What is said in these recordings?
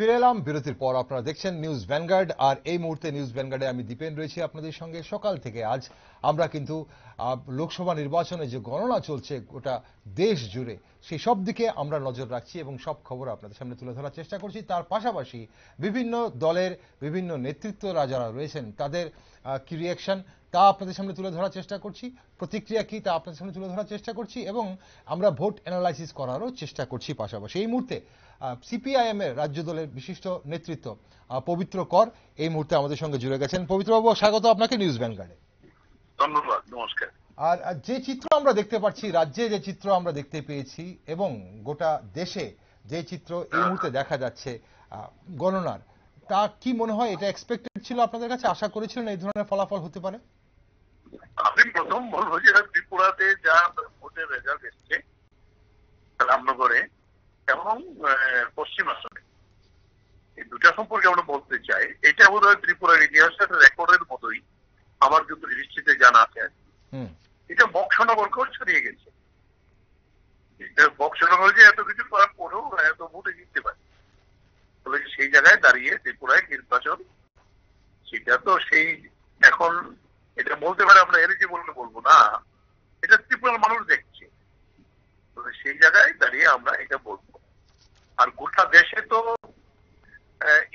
ফিরে এলাম বিরতির পর। আপনারা দেখছেন নিউজ ভ্যানগার্ড, আর এই মুহূর্তে নিউজ ভ্যানগার্ডে আমি দীপেন রয়েছি আপনাদের সঙ্গে সকাল থেকে। আজ আমরা কিন্তু লোকসভা নির্বাচনে যে গণনা চলছে গোটা দেশ জুড়ে, সেই সব দিকে আমরা নজর রাখছি এবং সব খবর আপনাদের সামনে তুলে ধরার চেষ্টা করছি। তার পাশাপাশি বিভিন্ন দলের বিভিন্ন নেতৃত্বরা যারা রয়েছেন তাদের কি রিয়াকশন তা আপনাদের সামনে তুলে ধরার চেষ্টা করছি, প্রতিক্রিয়া কি তা আপনাদের সামনে তুলে ধরার চেষ্টা করছি, এবং আমরা ভোট অ্যানালাইসিস করারও চেষ্টা করছি পাশাপাশি। এই মুহূর্তে সিপিআইএম এর রাজ্য দলের বিশিষ্ট নেতৃত্ব পবিত্র কর এই মুহূর্তে আমাদের সঙ্গে জুড়ে গেছেন। পবিত্রবাবু, স্বাগত আপনাকে নিউজ ভ্যানগার্ডে। ধন্যবাদ, নমস্কার। আর যে চিত্র আমরা দেখতে পাচ্ছি, রাজ্যে যে চিত্র আমরা দেখতে পেয়েছি এবং গোটা দেশে যে চিত্র এই মুহূর্তে দেখা যাচ্ছে গণনার, তা কি মনে হয় এটা এক্সপেক্টেড ছিল আপনাদের কাছে? আশা করেছিলেন এই ধরনের ফলাফল হতে পারে? আমি প্রথম বলবো যে ত্রিপুরাতে যা ভোটের রেজাল্ট এসছে রামনগরে এবং পশ্চিম আসনে, এই দুটা সম্পর্কে আমরা বলতে চাই। এটা বোধহয় ত্রিপুরার ইতিহাসের রেকর্ডের মতোই আমার কিন্তু দৃষ্টিতে জানা আছে। এটা বক্সনগরকেও ছড়িয়ে গেছে। বক্সনগর যে এত কিছু করার পরেও এত ভোটে জিততে পারে, তবে সেই জায়গায় দাঁড়িয়ে ত্রিপুরায় নির্বাচন, সেটা তো সেই এখন এটা বলতে পারে আমরা এলিজিবল বলবো না, এটা ত্রিপুরার মানুষ দেখছে। তবে সেই জায়গায় দাঁড়িয়ে আমরা এটা বলবো। আর গোটা দেশে তো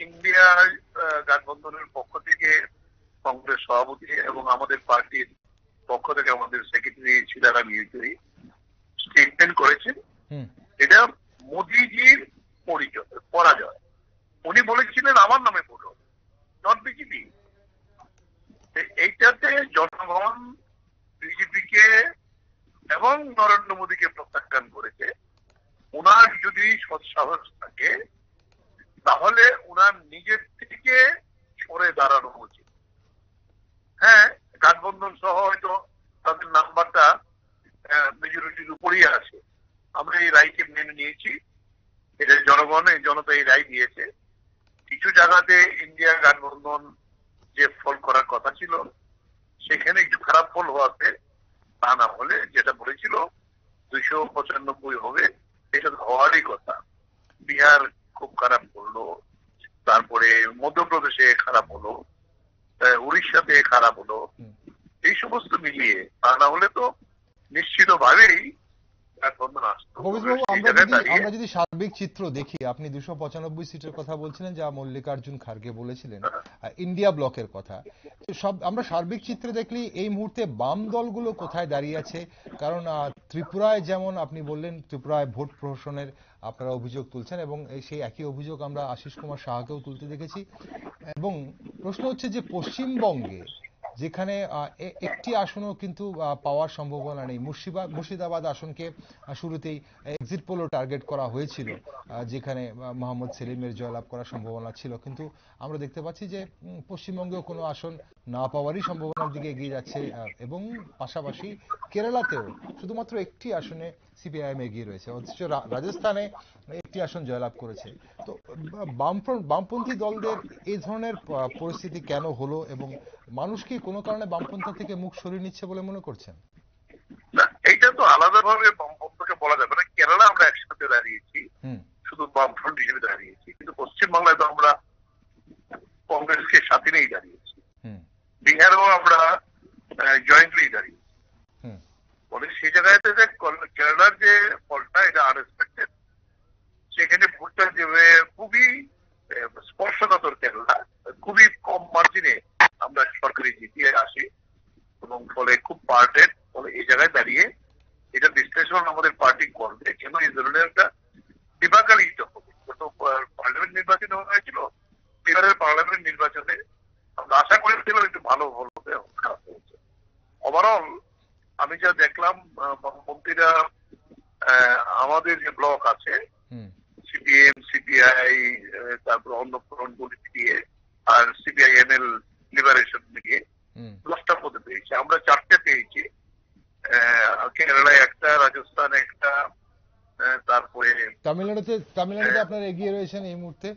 ইন্ডিয়া গঠবন্ধনের পক্ষ থেকে কংগ্রেস সভাপতি এবং আমাদের পার্টির পক্ষ থেকে আমাদের সেক্রেটারি সীতারাম ইয়েচুরি স্টেটমেন্ট করেছেন, এটা মোদিজির পরাজয়। উনি বলেছিলেন আমার নামে ভোট হবে, নট বিজেপি। এইটাতে জনগণ বিজেপিকে এবং নরেন্দ্র মোদীকে প্রত্যাখ্যান করেছে। ওনার যদি সৎসাহস থাকে তাহলে ওনার নিজের থেকে সরে দাঁড়ানো উচিত। হ্যাঁ, গঠবন্ধন সহ হয়তো তাদের নাম্বারটা মেজরিটির উপরেই আছে। আমরা এই রায়কে মেনে নিয়েছি, এটা জনতা এই রায় দিয়েছে। কিছু জায়গাতে ইন্ডিয়া গঠবন্ধন যে ফল করার কথা ছিল সেখানে একটু খারাপ ফল হওয়াতে, তা না হলে যেটা বলেছিল 295 হবে, এটা তো হওয়ারই কথা। বিহার খুব খারাপ করলো, তারপরে মধ্যপ্রদেশে খারাপ হলো, উড়িষ্যাতে খারাপ হলো, এই সমস্ত মিলিয়ে তা না হলে তো নিশ্চিত ভাবেই আমরা যদি সার্বিক চিত্র দেখি, আপনি 295 সিটের কথা বলছিলেন যা মল্লিকার্জুন খার্গে বলেছিলেন, ইন্ডিয়া ব্লকের কথা। সব আমরা সার্বিক চিত্রে দেখলি এই মুহূর্তে বাম দলগুলো কোথায় দাঁড়িয়ে আছে? কারণ ত্রিপুরায় যেমন আপনি বললেন, ত্রিপুরায় ভোট প্রহসনের আপনারা অভিযোগ তুলছেন এবং সেই একই অভিযোগ আমরা আশিস কুমার সাহাকেও তুলতে দেখেছি। এবং প্রশ্ন হচ্ছে যে পশ্চিমবঙ্গে যেখানে একটি আসনও কিন্তু পাওয়ার সম্ভাবনা নেই, মুর্শিদাবাদ আসনকে শুরুতেই এক্সিট পোলও টার্গেট করা হয়েছিল, যেখানে মোহাম্মদ সেলিমের জয়লাভ করার সম্ভাবনা ছিল, কিন্তু আমরা দেখতে পাচ্ছি যে পশ্চিমবঙ্গেও কোনো আসন না পাওয়ারই সম্ভাবনার দিকে এগিয়ে যাচ্ছে। এবং পাশাপাশি কেরালাতেও শুধুমাত্র একটি আসনে সিপিআইএম এগিয়ে রয়েছে, অথচ রাজস্থানে একটি আসন জয়লাভ করেছে। তো বামপন্থী দলদের এই ধরনের পরিস্থিতি কেন হলো এবং মানুষ কি কোনো কারণে বামপন্থা থেকে মুখ সরিয়ে নিচ্ছে বলে মনে করছেন? এইটা তো আলাদাভাবে বামপন্থকে বলা যাবে না। কেরালা আমরা একসাথে দাঁড়িয়েছি, শুধু বামফ্রন্ট হিসেবে দাঁড়িয়েছি, কিন্তু পশ্চিমবাংলায় তো আমরা কংগ্রেসকে সাথে নিয়েই দাঁড়িয়েছি, বিহারেও আমরা জয়েন্টলি দাঁড়িয়েছি। ফলে সেই জায়গায় কেরালার যে ফলটা এটা আনএক্সপেক্টেড, সেখানে ভোটটা যে খুবই স্পর্শকাতর, কেরালা খুবই কম মার্জিনে আমরা সরকারি জিতিয়ে আসি এবং ফলে খুব পার্টেড। ফলে এই জায়গায় দাঁড়িয়ে এটা বিশ্লেষণ আমাদের পার্টি করবে কেন এই ধরনের একটা বিভাগালিত হবে। গত পার্লামেন্ট নির্বাচন হয়েছিল, বিহারের পার্লামেন্ট নির্বাচনে আমরা আশা করেছিলাম একটু ভালো হবে, খারাপ হয়েছে। ওভারঅল আমি যা দেখলাম, বামপন্থীরা আমাদের যে ব্লক আছে সিপিএম, সিপিআই, তারপর অন্নপূরণ পলিটি দিয়ে আর সিপিআইএমএল লিবারেশন মিলিয়ে 10টা পদে পেয়েছি, আমরা 4টে পেয়েছি। কেরালায় একটা, রাজস্থান একটা, তারপরে তামিলনাড়ুতে আপনারা এগিয়ে রয়েছেন এই মুহূর্তে,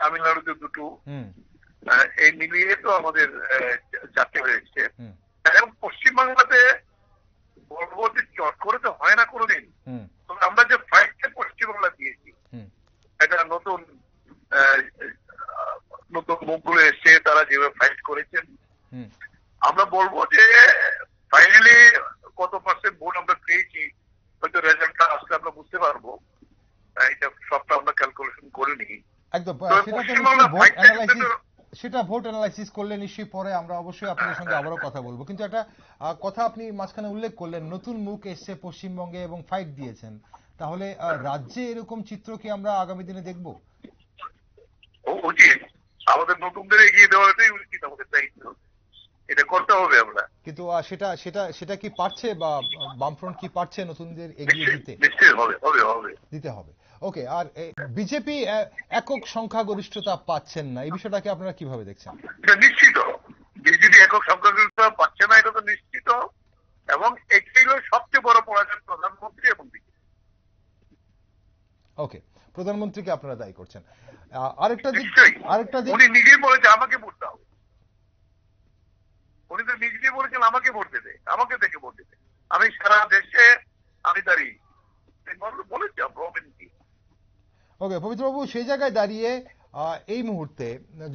তামিলনাড়ুতে 2টো, এই মিলিয়ে তো আমাদের 4টে হয়েছে। এবং পশ্চিমবাংলাতে বলবো যে চট করে তো হয় না কোনোদিন, তবে আমরা যে ফাইটটা পশ্চিমবাংলা দিয়েছি, এটা নতুন পারবো, এটা সবটা আমরা ক্যালকুলেশন করিনি একদম। পশ্চিমবাংলা সেটা ভোট অ্যানালাইসিস করলে নিশ্চয়ই পরে আমরা অবশ্যই আপনাদের সঙ্গে আবারও কথা বলবো, কিন্তু একটা কথা আপনি মাঝখানে উল্লেখ করলেন, নতুন মুখ এসছে পশ্চিমবঙ্গে এবং ফাইট দিয়েছেন, তাহলে রাজ্যে এরকম চিত্র কি আমরা আগামী দিনে দেখব? উচিত, আমাদের নতুনদের এগিয়ে দেওয়াটাই উচিত, আমাদের দায়িত্ব, এটা করতে হবে আমরা। কিন্তু সেটা সেটা সেটা কি পারছে, বা বামফ্রন্ট কি পারছে নতুনদের এগিয়ে দিতে? নিশ্চয়ই হবে দিতে হবে। ওকে, আর বিজেপি একক সংখ্যাগরিষ্ঠতা পাচ্ছেন না, এই বিষয়টাকে আপনারা কিভাবে দেখছেন? এটা নিশ্চিত, বিজেপি একক সংখ্যাগরিষ্ঠতা পাচ্ছে না, এটা তো নিশ্চিত, এবং এটাই হলো সবচেয়ে বড় পরাজয় প্রধানমন্ত্রী এবং বিজেপি। ওকে, প্রধানমন্ত্রীকে আপনারা দায়ী করছেন। আরেকটা দিক, উনি নিজেই বলেছে আমাকে ভোট দাও, উনি তো নিজেই বলেছেন আমাকে ভোট দেবে, আমাকে দেখে ভোট দেবে, আমি সারা দেশে আমি দাঁড়িয়ে বলেছি। ওকে পবিত্রবাবু, সেই জায়গায় দাঁড়িয়ে এই মুহূর্তে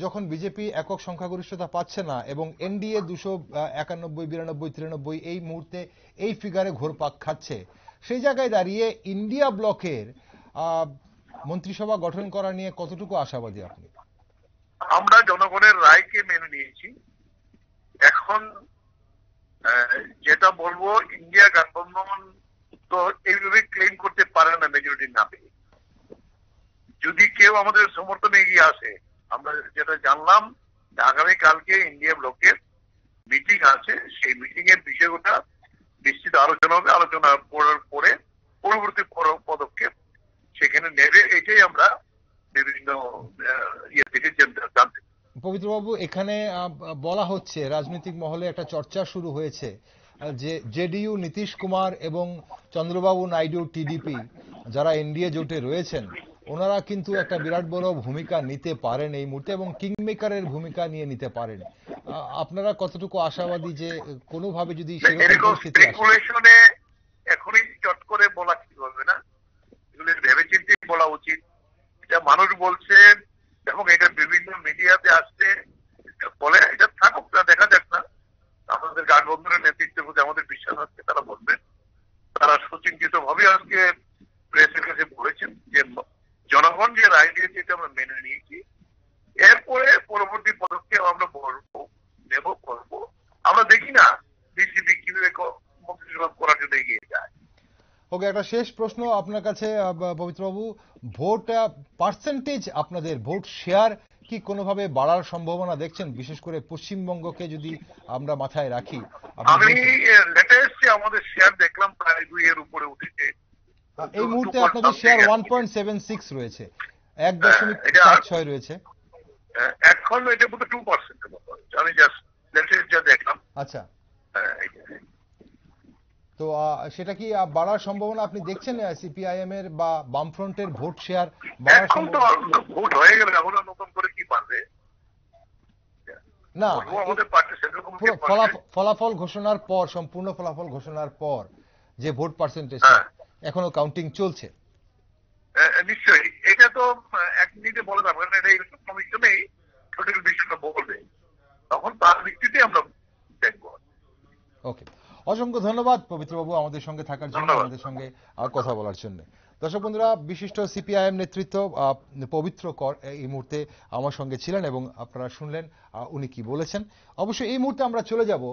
যখন বিজেপি একক সংখ্যাগরিষ্ঠতা পাচ্ছে না এবং এনডিএ 291, 92, 93 এই মুহূর্তে এই ফিগারে ঘোরপাক খাচ্ছে, সেই জায়গায় দাঁড়িয়ে ইন্ডিয়া ব্লকের মন্ত্রিসভা গঠন করা নিয়ে কতটুকু আশাবাদী আপনি? আমরা জনগণের রায়কে মেনে নিয়েছি। এখন যেটা বলবো, ইন্ডিয়া গঠবন্ধন তো এইভাবে ক্লেম করতে পারে না মেজরিটি না পেয়ে। যদি কেউ আমাদের সমর্থনে এগিয়ে আসে, আমরা যেটা জানলাম আগামীকালকে ইন্ডিয়া ব্লকের মিটিং আছে, সেই মিটিং এর বিষয়টা নিশ্চিত আলোচনা হবে, আলোচনা করার পরে পরবর্তী পদক্ষেপ সেখানে নেবে, এটাই আমরা বিভিন্ন ইয়ে থেকে জানতে। পবিত্রবাবু, এখানে বলা হচ্ছে, রাজনৈতিক মহলে একটা চর্চা শুরু হয়েছে যে জেডিইউ নীতিশ কুমার এবং চন্দ্রবাবু নাইডু টিডিপি যারা এনডিএ জোটে রয়েছেন, ওনারা কিন্তু একটা বিরাট বড় ভূমিকা নিতে পারেন এই মুহূর্তে এবং কিংমেকারের ভূমিকা নিয়ে নিতে পারেন। আপনারা কতটুকু আশাবাদী যে কোনোভাবে যদি সেরকম পরিস্থিতি আসে? এখনই চট করে বলা ঠিক হবে না, এগুলো ভেবেচিন্তে বলা উচিত। এটা মানুষ বলছে এবং এটা বিভিন্ন মিডিয়াতে আসছে, বলে এটা থাকুক না, দেখা যাক না। আমাদের গাঠবন্ধনের নেতৃত্বের প্রতি আমাদের বিশ্বাস আছে, তারা বলবেন। তারা সুচিন্তিত ভাবে আজকে প্রেসের কাছে বলেছেন যে জনগণ যে রায় দিয়েছে এটা আমরা মেনে নিয়েছি, এরপরে পরবর্তী পদক্ষেপ আমরা নেব, করবো। আমরা দেখি না বিজেপি কিভাবে মন্ত্রিসভা করার জন্য এগিয়ে যায়। ওকে, একটা শেষ প্রশ্ন আপনার কাছে পবিত্রবাবু, ভোট পার্সেন্টেজ, আপনাদের ভোট শেয়ার কি কোনোভাবে বাড়ার সম্ভাবনা দেখছেন, বিশেষ করে পশ্চিমবঙ্গকে যদি আমরা মাথায় রাখি? আমি লেটেস্ট আমাদের শেয়ার দেখলাম প্রায় 2 এর উপরে উঠেছে। এই মুহূর্তে আপনাদের শেয়ার 1.76 রয়েছে, 1.76 রয়েছে এখন। এটা বোধ 2% আমি জাস্ট লেটেস্ট যা দেখলাম। আচ্ছা, তো সেটা কি বাড়ার সম্ভাবনা আপনি দেখছেন সিপিআইএম এর বা বামফ্রন্টের ভোট শেয়ার বাড়ার সম্ভাবনা? এখন তো ভোট হয়ে গেল, এখন নতুন করে কি পারবে না, আমাদের পার্টি সেরকম ফলাফল ঘোষণার পর, সম্পূর্ণ ফলাফল ঘোষণার পর যে ভোট পার্সেন্টেজ এখনো কাউন্টিং চলছে। নিশ্চয়ই, এটা তো এক মিনিটে বলে যাবে না, এটা ইলেকশন কমিশনেই টোটাল বিষয়টা বলবে, তখন তার ভিত্তিতে আমরা দেখব। ওকে, অসংখ্য ধন্যবাদ পবিত্রবাবু আমাদের সঙ্গে থাকার জন্য, আমাদের সঙ্গে কথা বলার জন্য। দর্শক বন্ধুরা, বিশিষ্ট সিপিআইএম নেতৃত্ব পবিত্র কর এই মুহূর্তে আমার সঙ্গে ছিলেন এবং আপনারা শুনলেন উনি কি বলেছেন। অবশ্যই এই মুহূর্তে আমরা চলে যাব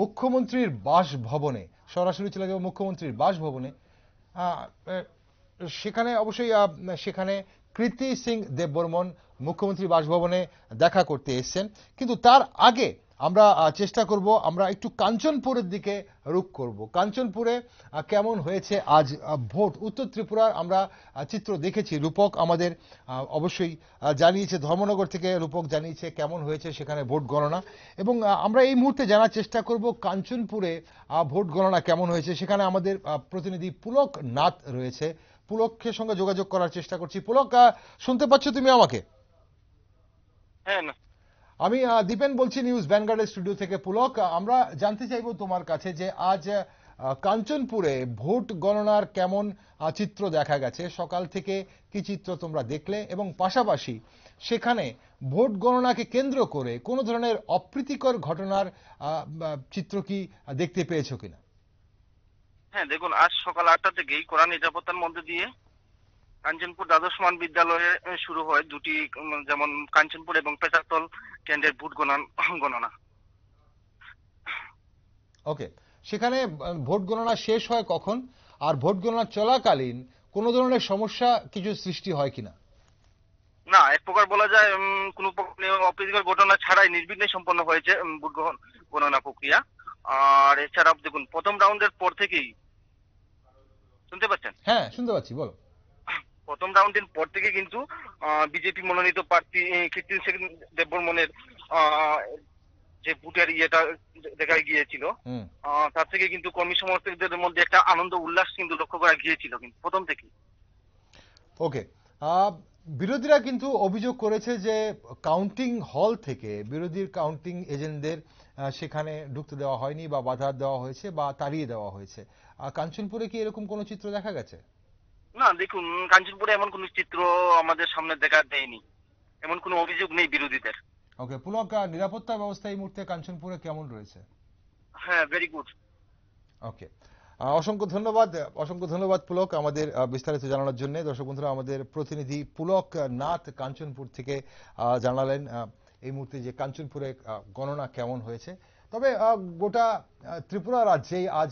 মুখ্যমন্ত্রীর বাসভবনে, সরাসরি চলে যাব মুখ্যমন্ত্রীর বাসভবনে। সেখানে অবশ্যই সেখানে কৃতি সিং দেববর্মন মুখ্যমন্ত্রী বাসভবনে দেখা করতে এসেছেন, কিন্তু তার আগে আমরা চেষ্টা করব, আমরা একটু কাঞ্চনপুরের দিকে রুখ করব। কাঞ্চনপুরে কেমন হয়েছে আজ ভোট, উত্তর ত্রিপুরার আমরা চিত্র দেখেছি, রূপক আমাদের অবশ্যই জানিয়েছে, ধর্মনগর থেকে রূপক জানিয়েছে কেমন হয়েছে সেখানে ভোট গণনা, এবং আমরা এই মুহূর্তে জানার চেষ্টা করব কাঞ্চনপুরে ভোট গণনা কেমন হয়েছে। সেখানে আমাদের প্রতিনিধি পুলক নাথ রয়েছে, পুলকের সঙ্গে যোগাযোগ করার চেষ্টা করছি। পুলক, শুনতে পাচ্ছ তুমি আমাকে? হ্যাঁ, আমি দীপেন বলছি নিউজ ভ্যানগার্ডের স্টুডিও থেকে। পুলক, আমরা জানতে চাইবো তোমার কাছে যে আজ কাঞ্চনপুরে ভোট গণনার কেমন চিত্র দেখা গেছে, সকাল থেকে কি চিত্র তোমরা দেখলে, এবং পাশাপাশি সেখানে ভোট গণনাকে কেন্দ্র করে কোনো ধরনের অপ্রীতিকর ঘটনার চিত্র কি দেখতে পেয়েছো কিনা? হ্যাঁ দেখুন, আজ সকাল 8টা থেকেই কড়া নিরাপত্তার মধ্যে দিয়ে কাঞ্চনপুর দ্বাদশ মান বিদ্যালয়ে শুরু হয় দুটি যেমন কাঞ্চনপুর এবং পেচারতল কেন্দ্রের ভোট গণনা। ওকে, সেখানে ভোট গণনা শেষ হয় কখন, আর ভোট গণনা চলাকালীন কোনো ধরনের সমস্যা কিছু সৃষ্টি হয় কিনা? না, এক প্রকার বলা যায় কোনো অপ্রীতিকর ঘটনা ছাড়াই নির্বিঘ্নে সম্পন্ন হয়েছে ভোট গণনা প্রক্রিয়া। আর এছাড়াও দেখুন, প্রথম রাউন্ডের পর থেকেই, শুনতে পাচ্ছেন? হ্যাঁ, শুনতে পাচ্ছি, বলো। প্রথম রাউন্ডের পর থেকে কিন্তু বিজেপি মনোনীত প্রার্থী কীর্তি সেন দেববর্মনের যে ভোটের ইয়েটা দেখা গিয়েছিল, তার থেকে কিন্তু কর্মী সমর্থকদের মধ্যে একটা আনন্দ উল্লাস কিন্তু লক্ষ্য করা গিয়েছিল কিন্তু প্রথম থেকেই। ওকে, বিরোধীরা কিন্তু অভিযোগ করেছে যে কাউন্টিং হল থেকে বিরোধীর কাউন্টিং এজেন্টদের সেখানে ঢুকতে দেওয়া হয়নি বা বাধা দেওয়া হয়েছে বা তাড়িয়ে দেওয়া হয়েছে। কাঞ্চনপুরে কি এরকম কোনো চিত্র দেখা গেছে? না দেখুন, কাঞ্চনপুরে এমন কোনো চিত্র আমাদের সামনে দেখা দেয়নি, এমন কোনো অভিযোগ নেই বিরোধীদের। ওকে, পুলক, নিরাপত্তা ব্যবস্থা এই মুহূর্তে কাঞ্চনপুরে কেমন রয়েছে? হ্যাঁ, ভেরি গুড। ওকে, অসংখ্য ধন্যবাদ পুলক আমাদের বিস্তারিত জানানোর জন্য। দর্শক বন্ধুরা, আমাদের প্রতিনিধি পুলক নাথ কাঞ্চনপুর থেকে জানালেন এই মুহূর্তে যে কাঞ্চনপুরে গণনা কেমন হয়েছে। তবে গোটা ত্রিপুরা রাজ্যেই আজ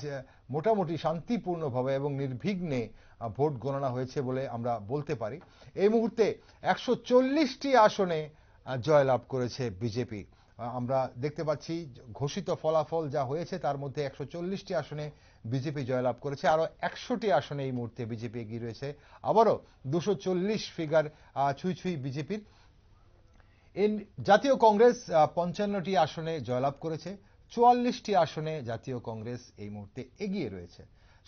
মোটামুটি শান্তিপূর্ণভাবে এবং নির্বিঘ্নে ভোট গণনা হয়েছে বলে আমরা বলতে পারি। এই মুহূর্তে 140টি আসনে জয়লাভ করেছে বিজেপি। আমরা দেখতে পাচ্ছি ঘোষিত ফলাফল যা হয়েছে তার মধ্যে 140টি আসনে বিজেপি জয়লাভ করেছে, আরো 100টি আসনে এই মুহূর্তে বিজেপি এগিয়ে রয়েছে। আবারও 240 ফিগার ছুঁই বিজেপির। জাতীয় কংগ্রেস 55টি আসনে জয়লাভ করেছে, 44টি আসনে জাতীয় কংগ্রেস এই মুহূর্তে এগিয়ে রয়েছে।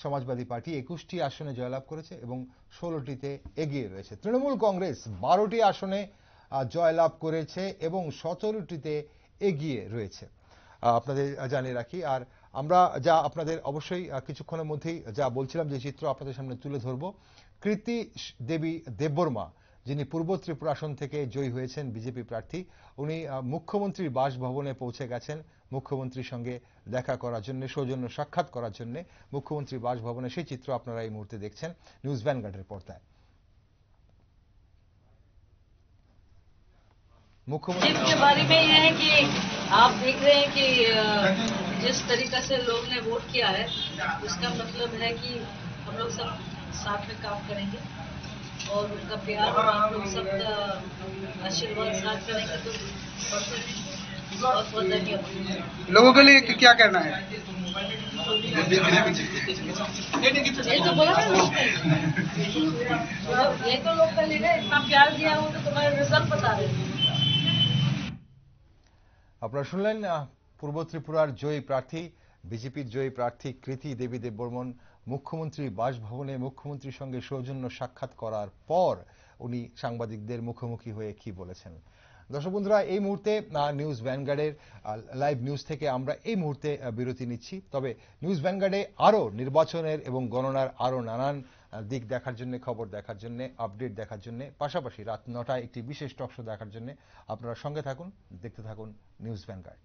সমাজবাদী পার্টি 21টি আসনে জয়লাভ করেছে এবং 16টিতে এগিয়ে রয়েছে। তৃণমূল কংগ্রেস 12টি আসনে জয়লাভ করেছে এবং 17টিতে এগিয়ে রয়েছে। আপনাদের জানিয়ে রাখি, আর আমরা যা আপনাদের অবশ্যই কিছুক্ষণের মধ্যেই যা বলছিলাম যে চিত্র আপনাদের সামনে তুলে ধরব। কীর্তি দেবী দেববর্মা, যিনি পূর্ব ত্রিপুরা আসন থেকে জয়ী হয়েছেন বিজেপি প্রার্থী, উনি মুখ্যমন্ত্রীর বাসভবনে পৌঁছে গেছেন মুখ্যমন্ত্রীর সঙ্গে দেখা করার জন্য, সৌজন্য সাক্ষাৎ করার জন্য মুখ্যমন্ত্রীর বাসভবনে। সেই চিত্র আপনারা এই মুহূর্তে দেখছেন নিউজ ভ্যানগার্ডের পর্দায়। मुख्यमंत्री के बारे में यह है कि आप देख रहे हैं कि जिस तरीका से लोग ने वोट किया है, उसका मतलब है कि हम लोग सब साथ में काम करेंगे और उनका प्यार और आप लोग सब आशीर्वाद साथ करेंगे तो बहुत बहुत धन्यवाद। लोगों के लिए क्या कहना है? ये तो बोला ना, ये तो लोग का लेगा, इतना प्यार दिया हो तो तुम्हारे रिजल्ट बता रहे हैं। আপনারা শুনলেন পূর্ব ত্রিপুরার জয়ী প্রার্থী, বিজেপির জয়ী প্রার্থী কীর্তি দেবী দেববর্মন মুখ্যমন্ত্রীর বাসভবনে মুখ্যমন্ত্রীর সঙ্গে সৌজন্য সাক্ষাৎ করার পর উনি সাংবাদিকদের মুখোমুখি হয়ে কি বলেছেন। দর্শক বন্ধুরা, এই মুহূর্তে নিউজ ভ্যানগার্ডের লাইভ নিউজ থেকে আমরা এই মুহূর্তে বিরতি নিচ্ছি। তবে নিউজ ভ্যানগার্ডে আরও নির্বাচনের এবং গণনার আরও নানান দিক দেখার জন্য, খবর দেখার জন্য, আপডেট দেখার জন্য, পাশাপাশি রাত 9টায় একটি বিশেষ টক শো দেখার জন্য আপনারা সঙ্গে থাকুন, দেখতে থাকুন নিউজ ভ্যানগার্ড।